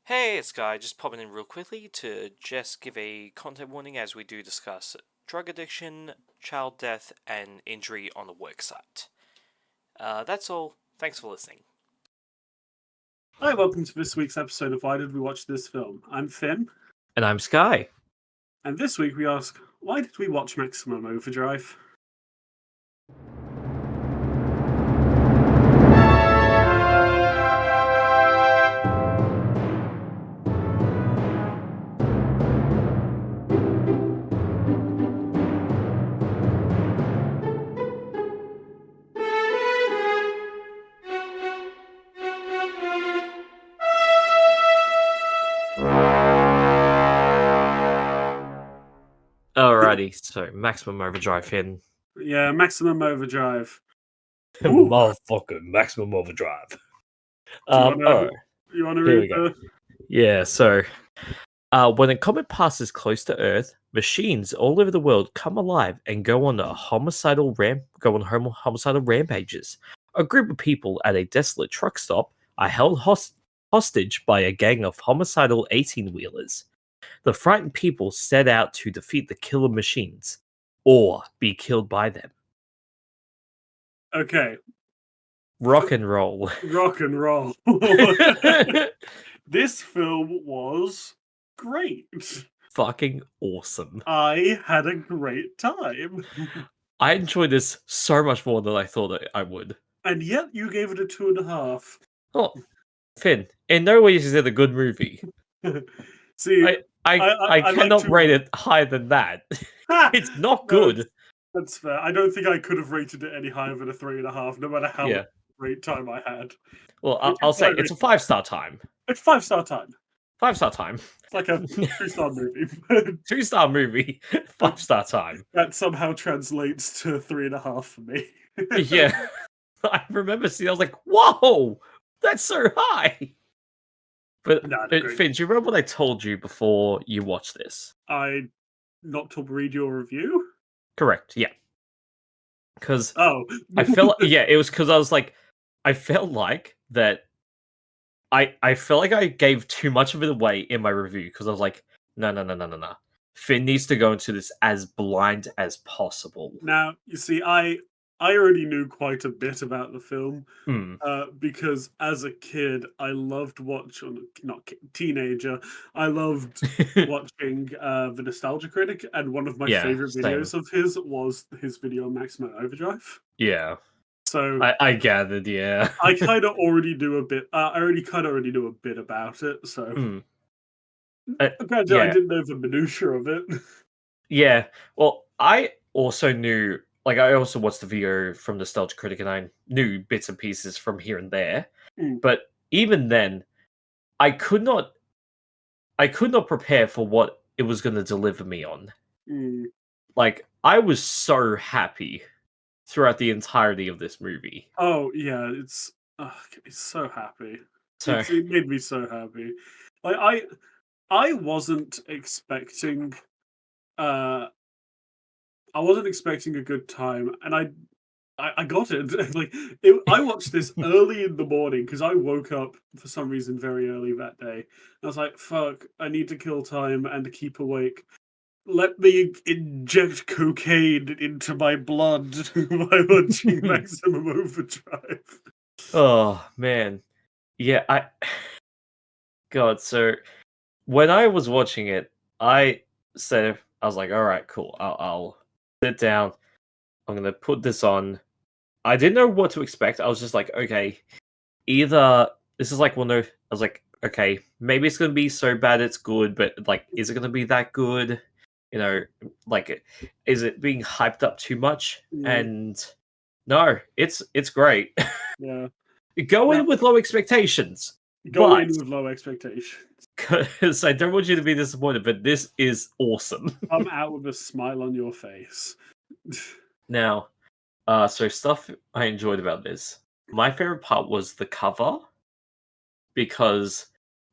Hey, it's Guy, just popping in real quickly to just give a content warning as we do discuss drug addiction, child death, and injury on the work site. That's all. Thanks for listening. Hi, welcome to this week's episode of Why Did We Watch This Film? I'm Finn, And I'm Sky. and this week we ask, why did we watch Maximum Overdrive? Alrighty, so Maximum Overdrive in. Yeah, Maximum Overdrive. Motherfucking Maximum Overdrive. Do you want Alright, to here read we go. the... Yeah, so when a comet passes close to Earth, machines all over the world come alive and go on homicidal rampages. A group of people at a desolate truck stop are held hostage by a gang of homicidal 18-wheelers. The frightened people set out to defeat the killer machines, or be killed by them. Okay, Rock and roll. rock and roll. This film was great. Fucking awesome. I had a great time. I enjoyed this so much more than I thought I would. And yet you gave it a 2.5. Oh, Finn, in no way is it a good movie. See, I cannot rate it higher than that. It's not good. That's fair. I don't think I could have rated it any higher than a 3.5, no matter how much great time I had. Well, I'll say it's a 5-star time. It's 5-star time. 5-star time. It's like a 2-star movie. 2-star movie, 5-star time. That somehow translates to 3.5 for me. Yeah. I remember seeing, I was like, whoa, that's so high. But Finn, do you remember what I told you before you watched this? Not to read your review? Correct, yeah. Because I felt, it was because I was like, I felt like that I felt like I gave too much of it away in my review because I was like, no. Finn needs to go into this as blind as possible. Now, you see, I already knew quite a bit about the film because as a kid, I loved watching, teenager, I loved watching The Nostalgia Critic, and one of my favorite videos of his was his video on Maximum Overdrive. Yeah. So I gathered, yeah. I kind of already do a bit. I already knew a bit about it. So granted, I didn't know the minutiae of it. Yeah. Well, I also knew. Like, I also watched the video from Nostalgia Critic, and I knew bits and pieces from here and there. But even then, I could not prepare for what it was going to deliver me on. Like, I was so happy throughout the entirety of this movie. Oh yeah, it's so happy. It made me so happy. Like I wasn't expecting. I wasn't expecting a good time, and I got it. I watched this early in the morning because I woke up for some reason very early that day. I was like, "Fuck! I need to kill time and to keep awake. Let me inject cocaine into my blood by watching Maximum Overdrive." Oh man, yeah. God, so when I was watching it, I was like, "All right, cool. I'll sit down. I'm gonna put this on." I didn't know what to expect. I was just like, okay, either this is like I was like, okay, maybe it's gonna be so bad it's good, but like, is it gonna be that good? You know, like, is it being hyped up too much? And no, it's great. Yeah. Go in with low expectations. Go in with low expectations. Because I don't want you to be disappointed, but this is awesome. Come out with a smile on your face. Now, so stuff I enjoyed about this. My favorite part was the cover, because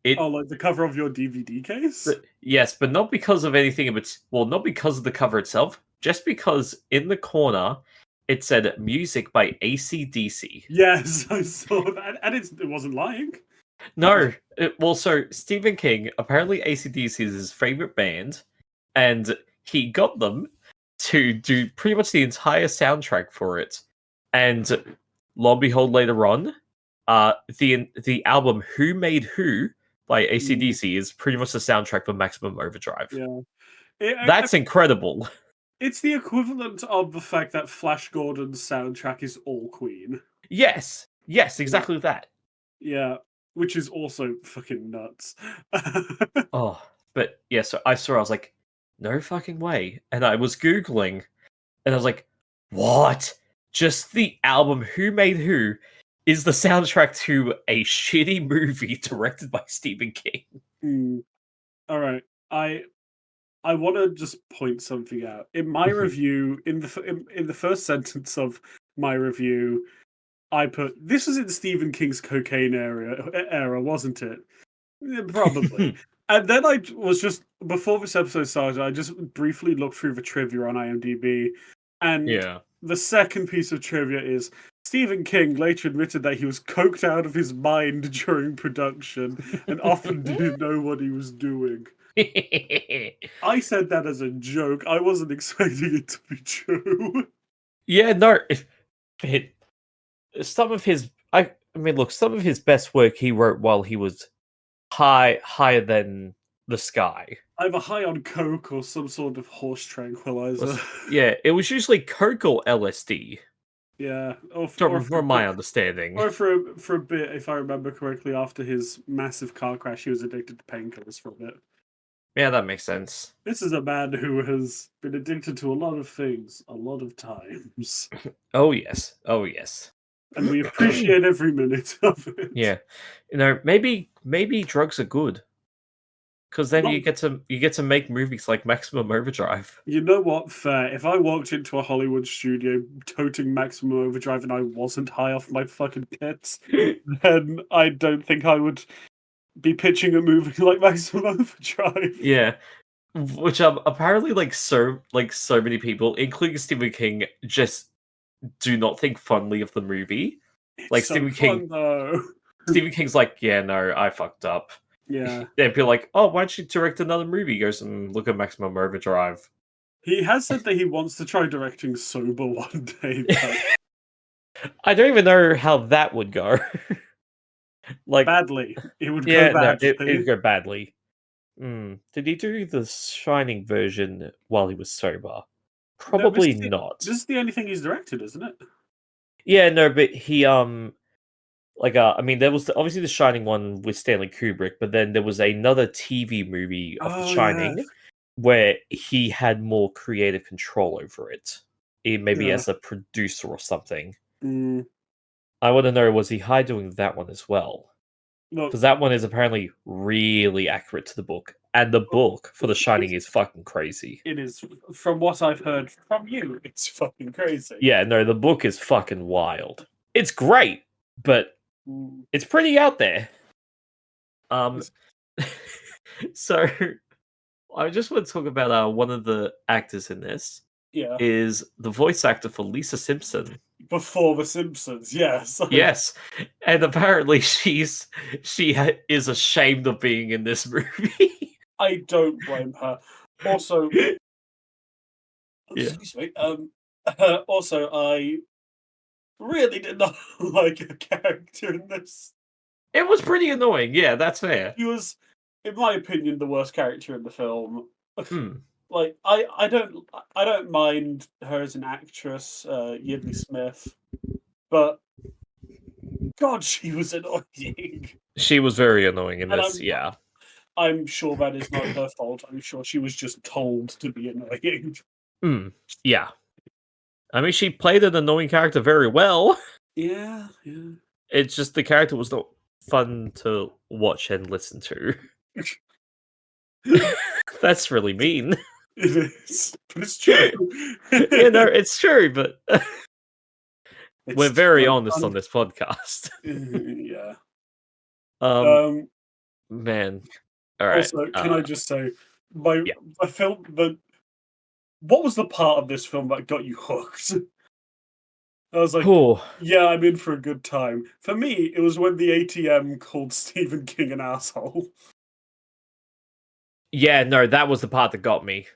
like the cover of your DVD case? Yes, but not because of anything. Not because of the cover itself. Just because in the corner it said "Music by AC/DC." Yes, I saw that, and it wasn't lying. No, so Stephen King, apparently AC/DC is his favorite band, and he got them to do pretty much the entire soundtrack for it. And lo and behold, later on, the album "Who Made Who" by AC/DC is pretty much the soundtrack for Maximum Overdrive. Yeah. That's incredible. It's the equivalent of the fact that Flash Gordon's soundtrack is all Queen. Yes, exactly that. Yeah, which is also fucking nuts. Oh, but yeah, so I was like, no fucking way. And I was Googling, and I was like, what? Just the album Who Made Who is the soundtrack to a shitty movie directed by Stephen King. All right. I want to just point something out. In my review, in the first sentence of my review, I put, this was in Stephen King's cocaine era, wasn't it? Yeah, probably. And then I was just, before this episode started, I just briefly looked through the trivia on IMDb. And the second piece of trivia is, Stephen King later admitted that he was coked out of his mind during production and often didn't know what he was doing. I said that as a joke. I wasn't expecting it to be true. Yeah, no. Some of his, I mean, look, some of his best work he wrote while he was higher than the sky. Either high on coke or some sort of horse tranquilizer. Yeah, it was usually coke or LSD. Yeah, from my understanding. Or for a bit, if I remember correctly, after his massive car crash, he was addicted to painkillers for a bit. Yeah, that makes sense. This is a man who has been addicted to a lot of things, a lot of times. Oh yes, oh yes. And we appreciate every minute of it. Yeah, maybe drugs are good. Because then you get to make movies like Maximum Overdrive. You know what? Fair. If I walked into a Hollywood studio toting Maximum Overdrive and I wasn't high off my fucking tits, then I don't think I would be pitching a movie like Maximum Overdrive. Yeah, which apparently so many people, including Stephen King, just do not think fondly of the movie. It's so Stephen King, though. Stephen King's like, yeah, no, I fucked up. Yeah. They'd be like, oh, why don't you direct another movie? He goes and look at Maximum Overdrive. He has said that he wants to try directing sober one day. But... I don't even know how that would go. Like badly. It would go badly. No, it'd go badly. Did he do the Shining version while he was sober? Probably not. This is the only thing he's directed, isn't it? Yeah, no, but he I mean, there was obviously the Shining one with Stanley Kubrick, but then there was another TV movie of The Shining where he had more creative control over it, maybe as a producer or something. I want to know, was he high doing that one as well? Because that one is apparently really accurate to the book, and the book for The Shining is fucking crazy. It is, from what I've heard from you, it's fucking crazy. Yeah, no, the book is fucking wild. It's great, but it's pretty out there. So I just want to talk about one of the actors in this. Yeah. Is the voice actor for Lisa Simpson. Before The Simpsons, yes. Yes. And apparently she is ashamed of being in this movie. I don't blame her. Also, excuse me. Also, I really did not like her character in this. It was pretty annoying. Yeah, that's fair. He was, in my opinion, the worst character in the film. Like, I don't mind her as an actress, Yidley Smith, but God, she was annoying. She was very annoying in this. I'm sure that is not her fault. I'm sure she was just told to be annoying. Yeah. I mean, she played an annoying character very well. Yeah. It's just the character was not fun to watch and listen to. That's really mean. It is, but it's true. It's true, but we're very honest on this podcast. Yeah. Man. All right. Also, can I just say, my film, what was the part of this film that got you hooked? I was like, Cool. yeah, I'm in for a good time. For me, it was when the ATM called Stephen King an asshole. Yeah, no, that was the part that got me.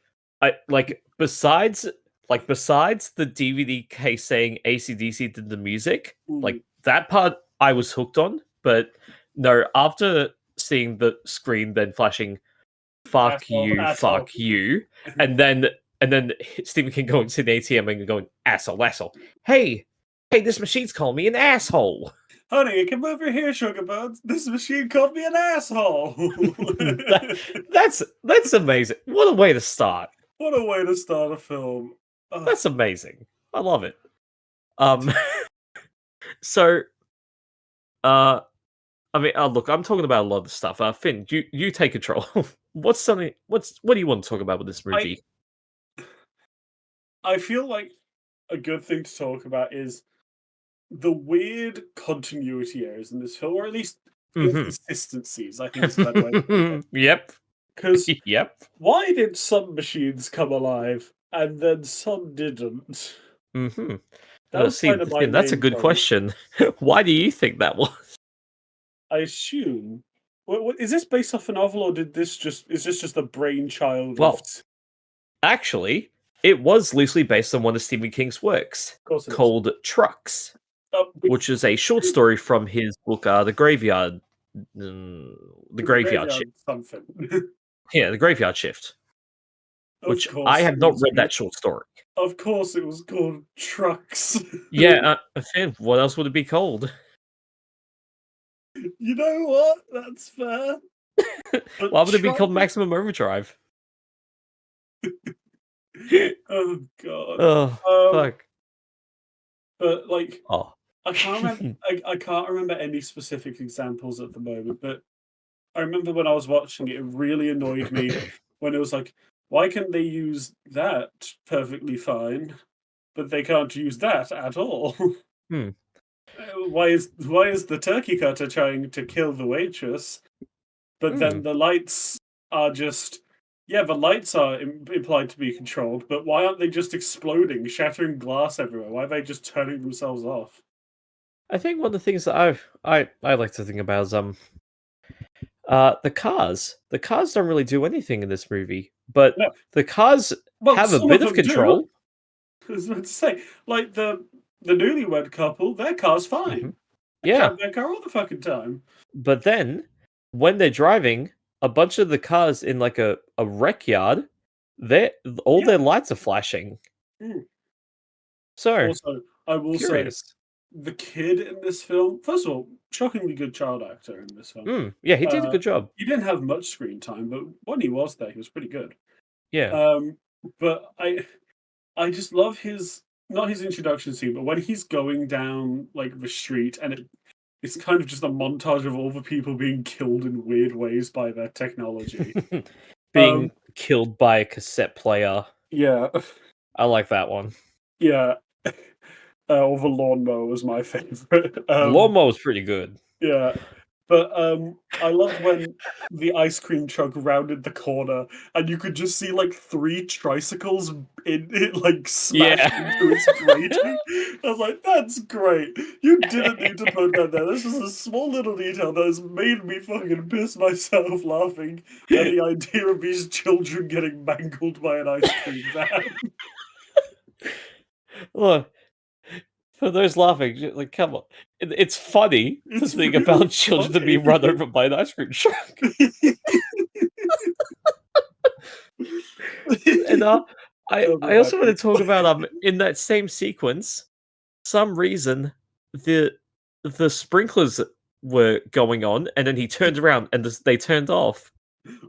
Besides the DVD case saying AC/DC did the music, Mm, that part I was hooked on. But no, after seeing the screen then flashing asshole, asshole. fuck you, and then Stephen King going to the ATM and going, asshole, asshole. Hey, this machine's calling me an asshole. Honey, come over here, sugar buds. This machine called me an asshole. That's amazing. What a way to start. What a way to start a film. Ugh. That's amazing. I love it. Um, so, uh, look, I'm talking about a lot of stuff. Finn, you take control. What do you want to talk about with this movie? I feel like a good thing to talk about is the weird continuity errors in this film, or at least inconsistencies, I think is a better way to put it. Yep. Because Yep. why did some machines come alive and then some didn't? That was See, kind of my Finn, that's a main good problem. question. Why do you think that was? I assume. Is this based off a novel, or is this just a brainchild of? Well, actually, it was loosely based on one of Stephen King's works Of course it is. called Trucks, which is a short story from his book, The Graveyard Shift. something. Yeah, The Graveyard Shift. Which I have not read that short story. Of course, it was called Trucks. Yeah, Finn, what else would it be called? You know what? That's fair. Why would it be called Maximum Overdrive? Oh god. Oh, fuck. But like, Oh. I can't remember. I can't remember any specific examples at the moment. But I remember when I was watching it, it really annoyed me when it was like, why can't they use that perfectly fine, but they can't use that at all? Why is the turkey cutter trying to kill the waitress, but then the lights are just the lights are implied to be controlled, but why aren't they just exploding, shattering glass everywhere? Why are they just turning themselves off? I think one of the things that I like to think about is the cars. The cars don't really do anything in this movie, but No. the cars Well, have a some bit of of them do. control. I was about to say, like the newlywed couple, their car's fine. They Yeah, drive their car all the fucking time. but then when they're driving, a bunch of the cars in like a rec yard, their lights are flashing. Mm. So Also, I will curious. say, the kid in this film, first of all, shockingly good child actor in this film. Yeah, he did a good job. He didn't have much screen time, but when he was there, he was pretty good. Yeah. But I just love his, not his introduction scene, but when he's going down like the street and it's kind of just a montage of all the people being killed in weird ways by their technology. Being killed by a cassette player. Yeah. I like that one. Yeah. Or the lawnmower was my favorite. The lawnmower was pretty good. Yeah. But I loved when the ice cream truck rounded the corner and you could just see like 3 tricycles in it like smashed into its grating. I was like, that's great. You didn't need to put that there. This is a small little detail that has made me fucking piss myself laughing at the idea of these children getting mangled by an ice cream van. Look, for those laughing, like, come on. It's funny to It's think really about children to be funny. run over by an ice cream truck. And I also want to talk about in that same sequence, some reason the sprinklers were going on, and then he turned around and they turned off.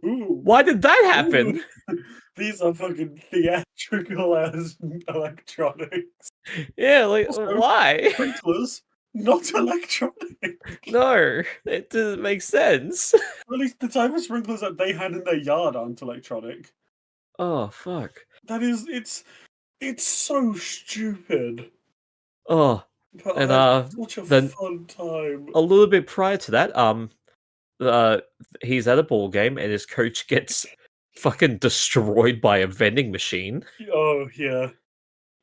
Ooh. Why did that happen? Ooh. These are fucking theatrical as electronics. Yeah, like Also, why? sprinklers, not electronic. No, it doesn't make sense. Or at least the type of sprinklers that they had in their yard aren't electronic. Oh fuck. That is, it's so stupid. Oh, But and such a then fun time. a little bit prior to that, he's at a ball game and his coach gets fucking destroyed by a vending machine. Oh yeah.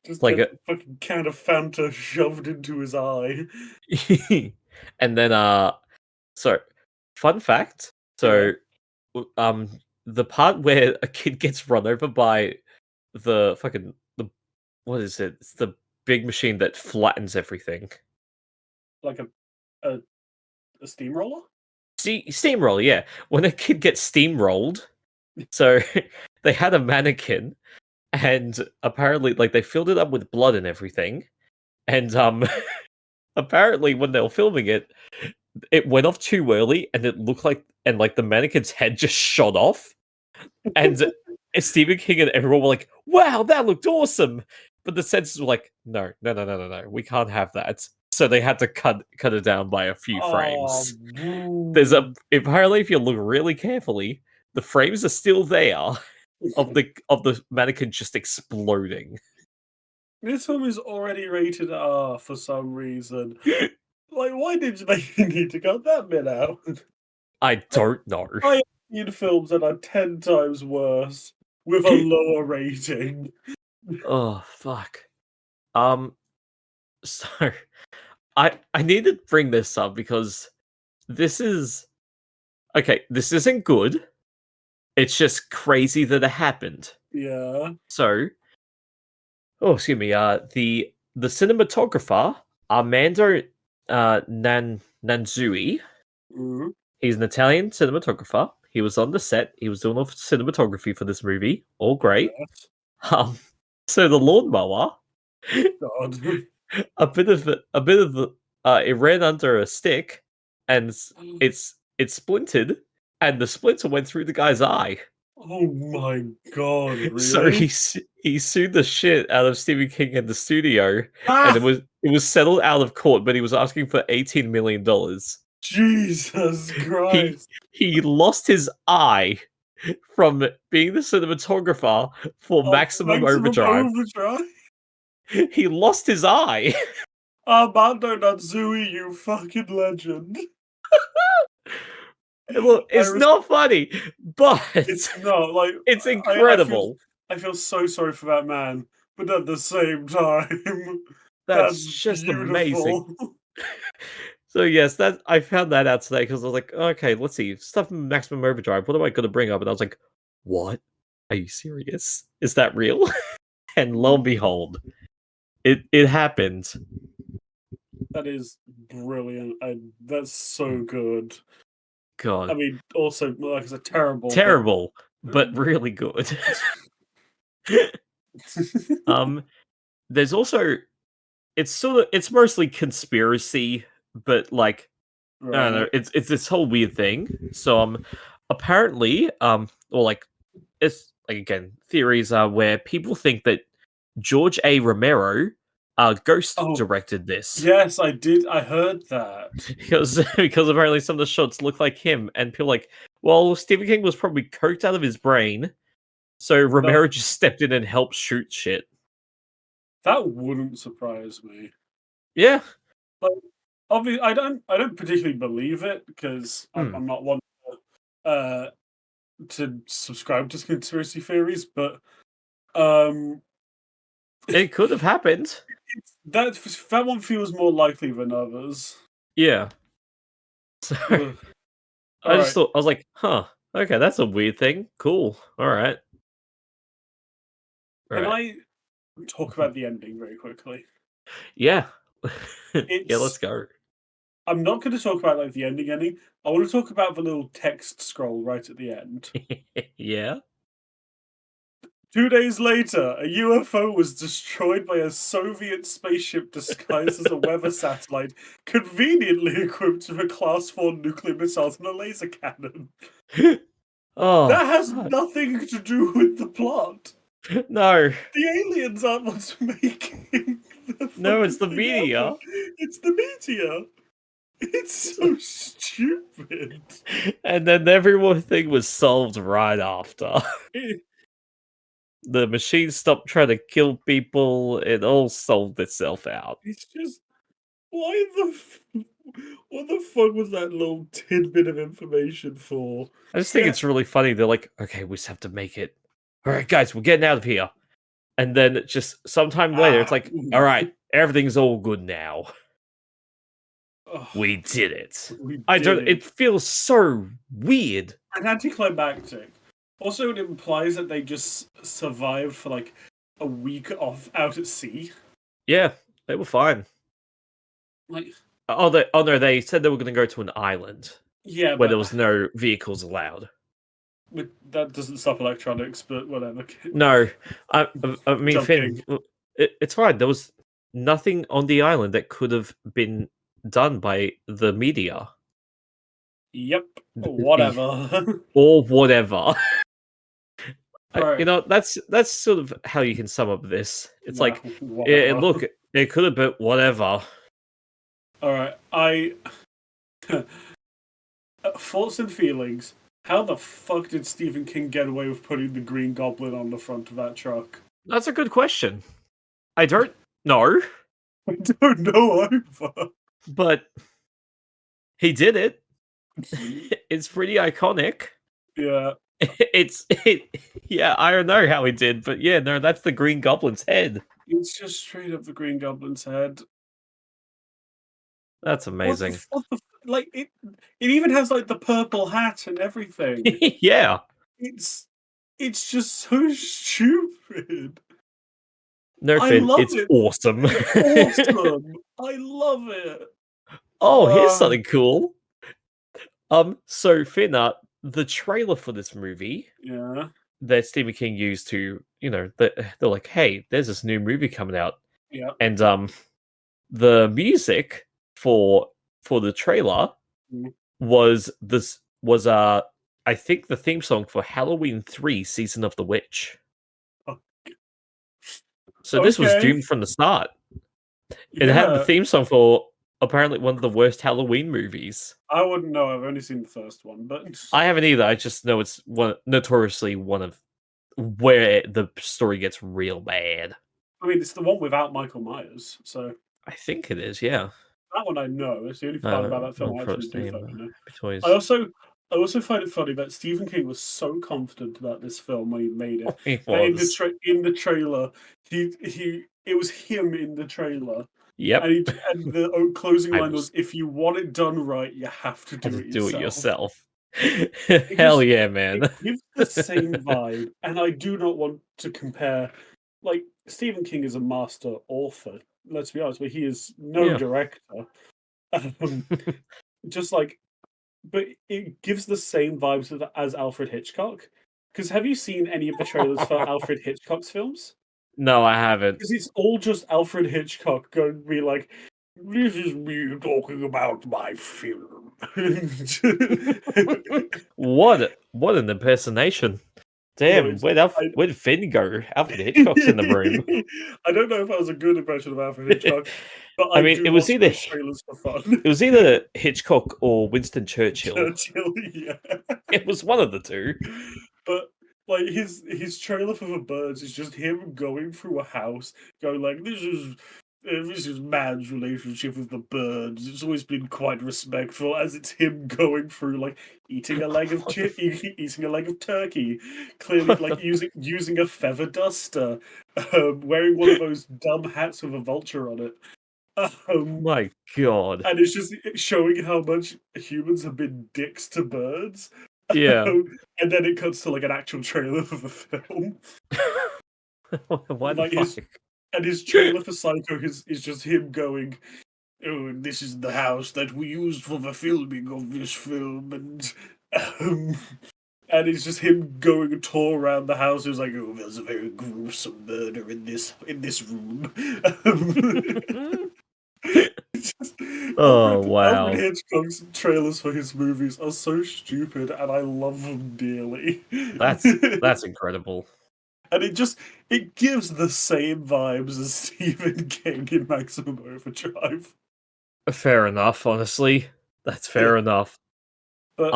Just like get a fucking can of Fanta shoved into his eye. and then so fun fact. So the part where a kid gets run over by the fucking the what is it? It's the big machine that flattens everything. Like a steamroller? Steamroll, yeah. When a kid gets steamrolled, so they had a mannequin, and apparently, like, they filled it up with blood and everything, and apparently, when they were filming it, it went off too early, and it looked like the mannequin's head just shot off, and Stephen King and everyone were like, "Wow, that looked awesome," but the censors were like, "No, no, no, no, no, no, we can't have that." So they had to cut it down by a few Oh, frames. There's boo. apparently, if you look really carefully, the frames are still there of the mannequin just exploding. This film is already rated R for some reason. Like, why did they need to cut that bit out? I don't know. I have seen films that are 10 times worse with a lower rating. Oh fuck. Um. So I need to bring this up because this is okay. This isn't good. It's just crazy that it happened. Yeah. So, oh, excuse me. The cinematographer Armando Nanzui. Mhm. He's an Italian cinematographer. He was on the set. He was doing all the cinematography for this movie. All great. Yes. Um, so the lawnmower, God. it ran under a stick, and it splintered, and the splinter went through the guy's eye. Oh my god, So really? he sued the shit out of Stephen King and the studio, and Ah! it was settled out of court, but he was asking for $18 million. Jesus He Christ. he lost his eye from being the cinematographer for Oh, Maximum Maximum Overdrive. Overdrive? He lost his eye. Armando Natsui, you fucking legend. Look, I it's not funny, but It's not, like, it's I feel incredible. I feel so sorry for that man, but at the same time, That's that's just amazing. beautiful. So yes, that I found that out today because I was like, okay, let's see, stuff from Maximum Overdrive. What am I going to bring up? And I was like, what? Are you serious? Is that real? And lo and behold, it happened. That is brilliant. That's so good. I God, mean, also, like I said, terrible, but terrible, but really good. um, there's also it's mostly conspiracy, but like I don't know, right. it's this whole weird thing. So apparently or like it's like again theories are where people think that George A. Romero ghost Oh, directed this yes, I did. I heard that. because apparently some of the shots look like him, and people are like, well, Stephen King was probably coked out of his brain, so That Romero just stepped in and helped shoot shit. that wouldn't surprise me. Yeah. Like, obviously, I don't particularly believe it because Hmm. I'm not one uh to subscribe to conspiracy theories, but um, It could have happened. that one feels more likely than others. Yeah. So Ugh. All I just right, thought I was like, huh, okay, that's a weird thing. Cool. All right. All can right. I talk about the ending very quickly? Yeah. Yeah, let's It's go. I'm not going to talk about like the ending. I want to talk about the little text scroll right at the end. Yeah. 2 days later, a UFO was destroyed by a Soviet spaceship disguised as a weather satellite, conveniently equipped with a Class 4 nuclear missiles and a laser cannon. Oh That has fuck. nothing to do with the plot. No. The aliens aren't what's making the No, it's fucking the thing happen. media. It's the meteor. It's so stupid. And then everything was solved right after. It- The machine stopped trying to kill people. It all solved itself out. it's just why what the fuck was that little tidbit of information for? I just think Yeah, it's really funny. They're like, okay, we just have to make it. All right, guys, we're getting out of here. and then just sometime later, it's like, all right, everything's all good now. We did it. We I did don't. it. It feels so weird. And anticlimactic. Also, it implies that they just survived for like a week off out at sea. Yeah, they were fine. Like, Oh, no, they said they were going to go to an island yeah, where but there was no vehicles allowed. that doesn't stop electronics, but whatever. No, I mean, Jumping. Finn, it's fine. There was nothing on the island that could have been done by the media Yep. Whatever. or whatever. Right. That's sort of how you can sum up this. It's Yeah, like, whatever. look, it could have been whatever. All right. Thoughts and feelings. How the fuck did Stephen King get away with putting the Green Goblin on the front of that truck? That's a good question. I don't know, I don't know either. but he did it. It's pretty iconic. Yeah. Yeah, I don't know how he did, but yeah, no, that's the Green Goblin's head. It's just straight up the Green Goblin's head. That's amazing. Like it even has like the purple hat and everything. Yeah. It's just so stupid. No, I Finn, love it's it. awesome. Awesome. I love it. Oh, here's something cool. So Finn, the trailer for this movie, Yeah. that Stephen King used to, they're like, hey, there's this new movie coming out. Yeah. And the music for the trailer was I think the theme song for Halloween 3 Season of the Witch. Oh. So this was doomed from the start. It had the theme song for apparently one of the worst Halloween movies. I wouldn't know. I've only seen the first one, but I haven't either. I just know it's notoriously one of where the story gets real bad. I mean, it's the one without Michael Myers, so I think it is, yeah. that one I know. It's the only part about that film I actually do fucking know. I also find it funny that Stephen King was so confident about this film when he made it. He was. In the trailer, it was him in the trailer. Yep. And the closing line was, "If you want it done right, you have to do it yourself." Hell yeah, man. It gives the same vibe, and I do not want to compare. Like, Stephen King is a master author. Let's be honest, but he is no director. Just like, but it gives the same vibes as Alfred Hitchcock. Because have you seen any of the trailers for Alfred Hitchcock's films? No, I haven't. Because it's all just Alfred Hitchcock going to be like, "This is me talking about my film." What an impersonation. Damn, where did Finn go? Alfred Hitchcock's in the room. I don't know if that was a good impression of Alfred Hitchcock, but I mean, it was either trailers for fun. It was either Hitchcock or Winston Churchill. Yeah. It was one of the two. But like his trailer for The Birds is just him going through a house, going like, "This is man's relationship with the birds. It's always been quite respectful." As it's him going through like eating a leg of eating a leg of turkey, clearly like using a feather duster, wearing one of those dumb hats with a vulture on it. My God! And it's just showing how much humans have been dicks to birds. Yeah. And then it cuts to like an actual trailer for the film. What the fuck? And his trailer for Psycho is just him going, "Oh, this is the house that we used for the filming of this film," and it's just him going a tour around the house. He was like, "Oh, there's a very gruesome murder in this room." Wow! Alfred Hitchcock's trailers for his movies are so stupid, and I love them dearly. That's incredible. And it gives the same vibes as Stephen King in Maximum Overdrive. Fair enough, honestly. That's fair enough. But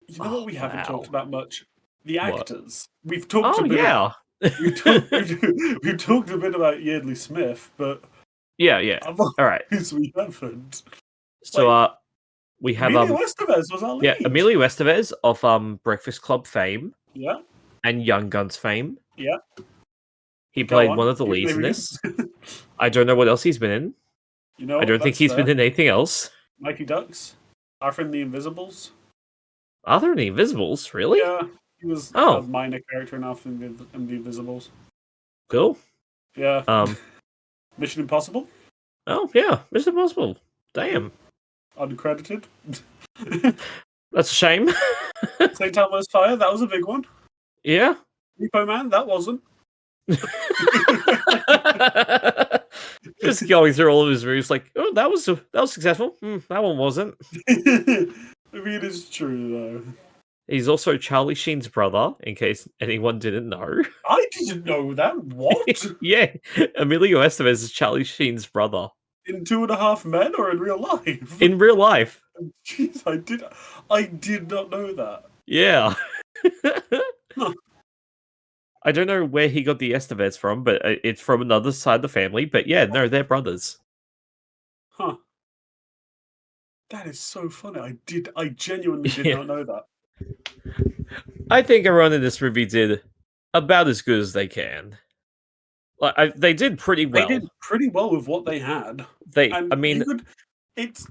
you know what we haven't talked about much? The actors. We've talked a bit we've talked a bit about Yeardley Smith, but yeah. All right. We haven't. So we have Emilio Estevez was our lead. Yeah, Emilio Estevez of Breakfast Club fame. Yeah. And Young Guns fame. Yeah. He Go played on. one of the Keep leads in naming this. it. I don't know what else he's been in. You know I don't think that's he's fair. been in anything else. Mighty Ducks, Arthur and the Invisibles. Are there any Invisibles? Really? Yeah, he was a Oh, minor character in Arthur and the Invisibles. cool. Yeah. Um. Mission Impossible, Oh yeah, Mission Impossible. Damn, uncredited. that's a shame. St. Elmo's Fire, that was a big one. Yeah. Repo Man, that wasn't. Just going through all of his movies, like, oh, that was successful. That one wasn't. I mean, it's true though. He's also Charlie Sheen's brother, in case anyone didn't know. I didn't know that. What? Yeah, Emilio Estevez is Charlie Sheen's brother In Two and a Half Men or in real life? in real life. Jeez, I did not know that. Yeah. Huh. I don't know where he got the Estevez from, but it's from another side of the family. But yeah, no, they're brothers. Huh. That is so funny. I genuinely did Yeah. not know that. I think everyone in this movie did about as good as they can. Like they did pretty well. They did pretty well with what they had. I mean, it's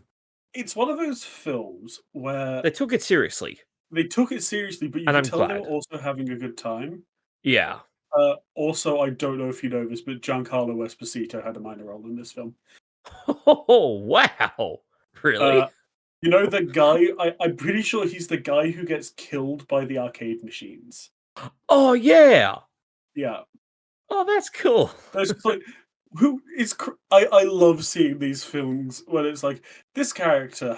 one of those films where they took it seriously. they took it seriously, but you And can I'm tell they glad. were also having a good time. Yeah. Also, I don't know if you know this, but Giancarlo Esposito had a minor role in this film. Oh wow! Really? You know the guy? I'm pretty sure he's the guy who gets killed by the arcade machines. Oh yeah! Yeah. Oh, that's cool. There's like I love seeing these films when it's like this actor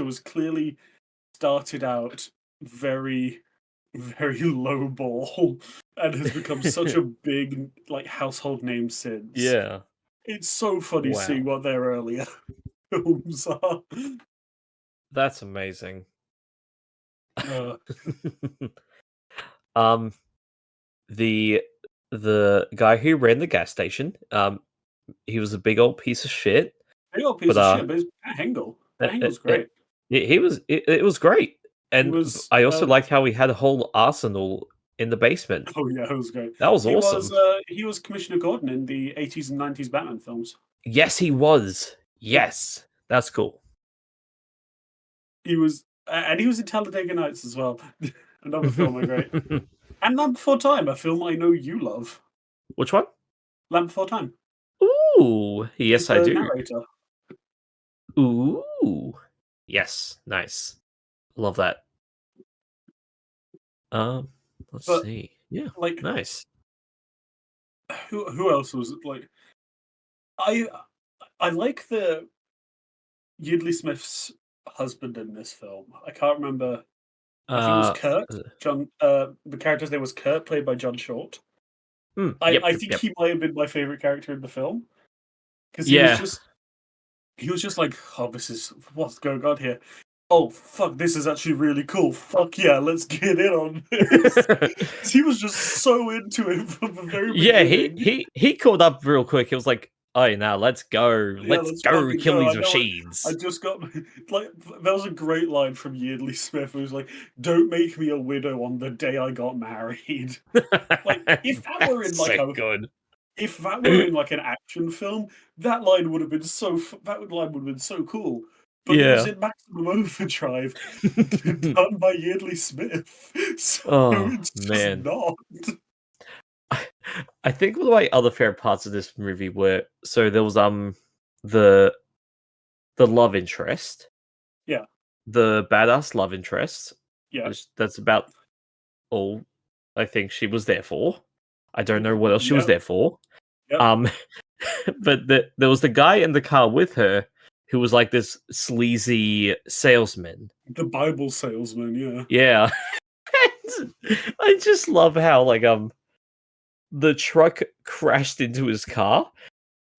was clearly started out very, very low ball and has become such a big like household name since. Yeah. It's so funny seeing what their earlier films are. That's amazing. The guy who ran the gas station, he was a big old piece of shit. Big old piece of shit, but it's Pat Hingle. Pat Hingle's great. It was great. And I also liked how he had a whole arsenal in the basement. Oh yeah, it was great. That was awesome. He was Commissioner Gordon in the 80s and 90s Batman films. Yes, he was. Yes, that's cool. He was in Talladega Nights as well. Another film I great. And Land Before Time, a film I know you love. Which one? Land Before Time. Ooh, yes, I do. Narrator. Ooh, yes, nice. Love that. Let's see. Yeah, like nice. Who else was like? I like the Yeardley Smith's husband in this film. I can't remember. I think it was Kurt. John. The character's name was Kurt, played by John Short. I think he might have been my favorite character in the film because he was just like, oh, this is what's going on here. Oh fuck, this is actually really cool. Fuck yeah, let's get in on this. He was just so into it from the very beginning. Yeah, he caught up real quick. It was like, oh, now let's go. Let's go kill these machines. I just got like there was a great line from Yeardley Smith. It was like, "Don't make me a widow on the day I got married." Like if that were in like if that were in like an action film, that line would have been so cool. But it was in Maximum Overdrive, done by Yeardley Smith. So it's just not. I think one of my other favorite parts of this movie were there was the love interest. Yeah. The badass love interest. Yeah. That's about all I think she was there for. I don't know what else she was there for. Yep. But there was the guy in the car with her who was like this sleazy salesman. The Bible salesman, yeah. Yeah. I just love how like the truck crashed into his car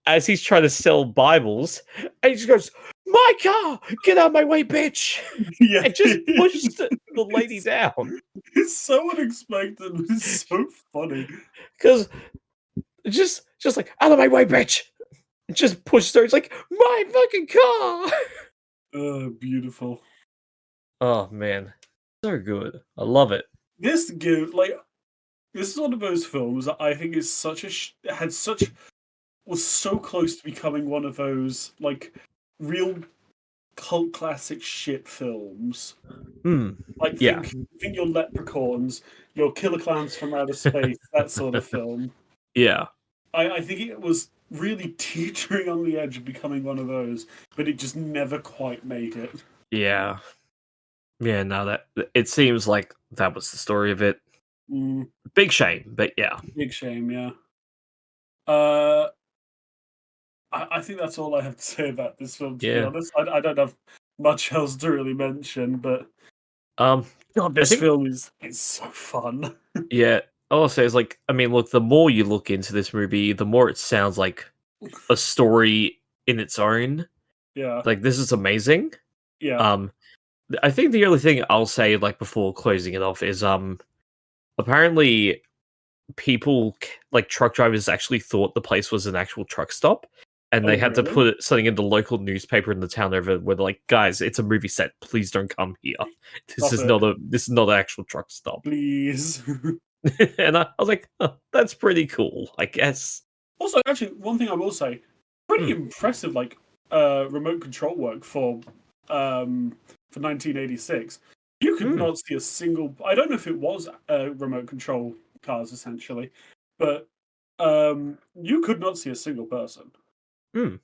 as he's trying to sell Bibles, and he just goes, "My car! Get out of my way, bitch!" Yeah. And just pushes the lady down. It's so unexpected, but it's so funny. Because just like, out of my way, bitch! Just pushes her. It's like, my fucking car! Oh, beautiful. Oh, man. So good. I love it. This game, like, This is one of those films that I think is such a had such was so close to becoming one of those like real cult classic shit films. Like Yeah. think your Leprechauns, your Killer Clowns from Outer Space, that sort of film. Yeah. I think it was really teetering on the edge of becoming one of those, but it just never quite made it. Yeah. Yeah, no, that it seems like that was the story of it. Big shame, but yeah. Big shame, yeah. Uh, I think that's all I have to say about this film. To be Yeah. honest, I don't have much else to really mention, but God, I this think film is so fun. yeah. Also, it's like I mean, look, the more you look into this movie, the more it sounds like a story in its own. Yeah, Like this is amazing. yeah. Um, I think the only thing I'll say, like before closing it off, is apparently people like truck drivers actually thought the place was an actual truck stop, and Oh, they had to really? put something in the local newspaper in the town over where they're like, guys, it's a movie set, please don't come here. Stop it, This is not an actual truck stop. please. And I was like, huh, that's pretty cool, I guess. Also, actually, one thing I will say, pretty Hmm. impressive, like remote control work for 1986. You could not see a single. I don't know if it was remote control cars essentially, but you could not see a single person.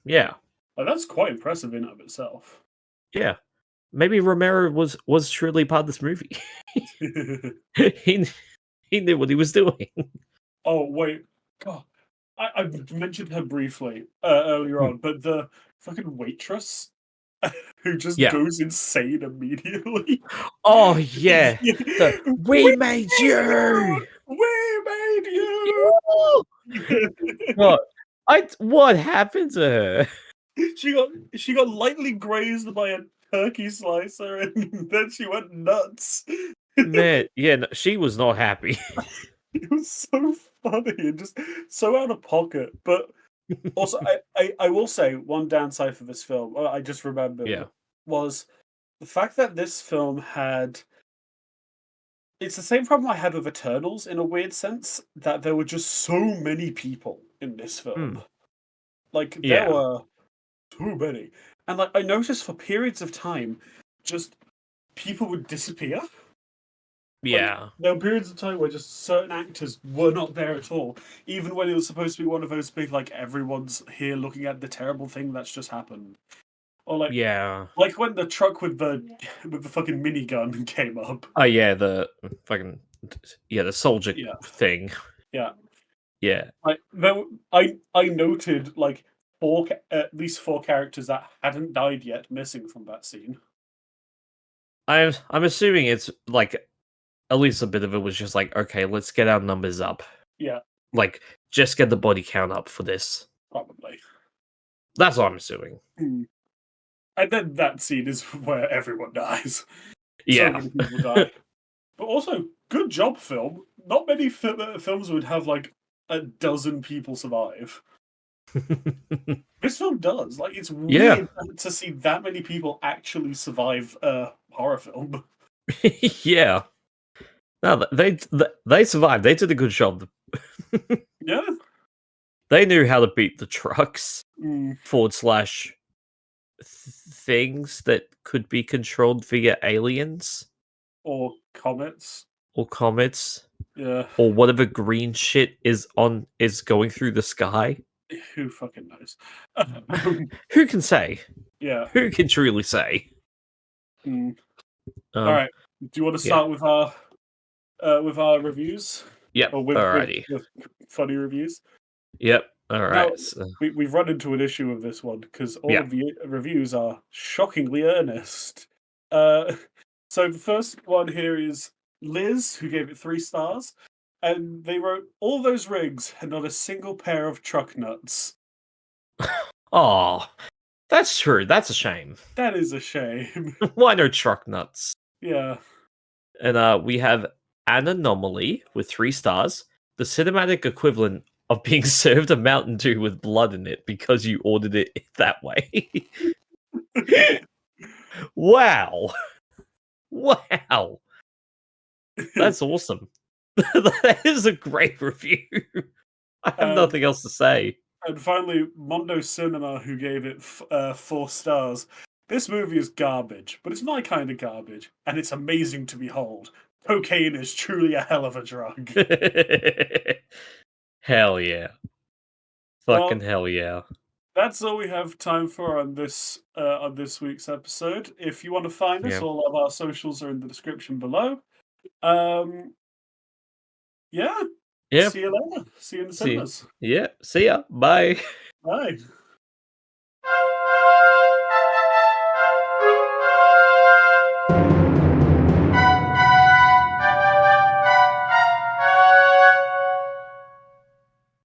Yeah. Like, that's quite impressive in and of itself. Yeah. Maybe Romero was truly part of this movie. he he knew what he was doing. Oh wait, God, I mentioned her briefly earlier on, but the fucking waitress who just Yeah. goes insane immediately. Oh yeah. Yeah. The we made you. We made you. You! What? What happened to her? She got lightly grazed by a turkey slicer, and then she went nuts. Man, yeah, no, she was not happy. It was so funny and just so out of pocket. But also, I will say one downside for this film, I just remembered, Yeah. was the fact that this film had. It's the same problem I had with Eternals in a weird sense, that there were just so many people in this film. Like, there Yeah. were too many. And like I noticed for periods of time, just people would disappear. Like Yeah. there were periods of time where just certain actors were not there at all, even when it was supposed to be one of those big like everyone's here looking at the terrible thing that's just happened. Or Yeah. like when the truck with the fucking minigun came up. Oh yeah, the fucking the soldier Yeah, thing. yeah. Yeah. Like I noted like at least four characters that hadn't died yet missing from that scene. I'm assuming it's like at least a bit of it was just like, okay, let's get our numbers up. Yeah, Like, just get the body count up for this. probably. That's what I'm assuming. Hmm. And then that scene is where everyone dies. So Yeah. many people die. But also, good job, film. Not many films would have like a dozen people survive. This film does. Like, it's Yeah. weird to see that many people actually survive a horror film. Yeah. No, they survived. They did a good job. Yeah. They knew how to beat the trucks Mm. forward slash things that could be controlled via aliens Or comets. or comets Yeah. or whatever green shit is going through the sky. Who fucking knows? Who can say? Yeah. Who can truly say? Mm. All Um, right. Do you want to yeah. start with our reviews? Yep. Or Alrighty. with funny reviews? Yep. All Now, right. So, we've run into an issue with this one because all yeah. of the reviews are shockingly earnest. So the first one here is Liz, who gave it 3 stars, and they wrote, "All those rigs and not a single pair of truck nuts." Oh, that's true. That's a shame. That is a shame. Why no truck nuts? Yeah. And we have an anomaly with 3 stars, the cinematic equivalent of being served a Mountain Dew with blood in it because you ordered it that way. Wow. Wow. That's awesome. That is a great review. I have And nothing else to say. and finally, Mondo Cinema, who gave it 4 stars. This movie is garbage, but it's my kind of garbage, and it's amazing to behold. Cocaine is truly a hell of a drug. Hell yeah. Fucking Well, hell yeah. that's all we have time for on this week's episode. If you want to find us, Yeah. all of our socials are in the description below. Um, yeah. Yeah. See you later. See you in the cinemas. Yeah. See ya. Bye. Bye.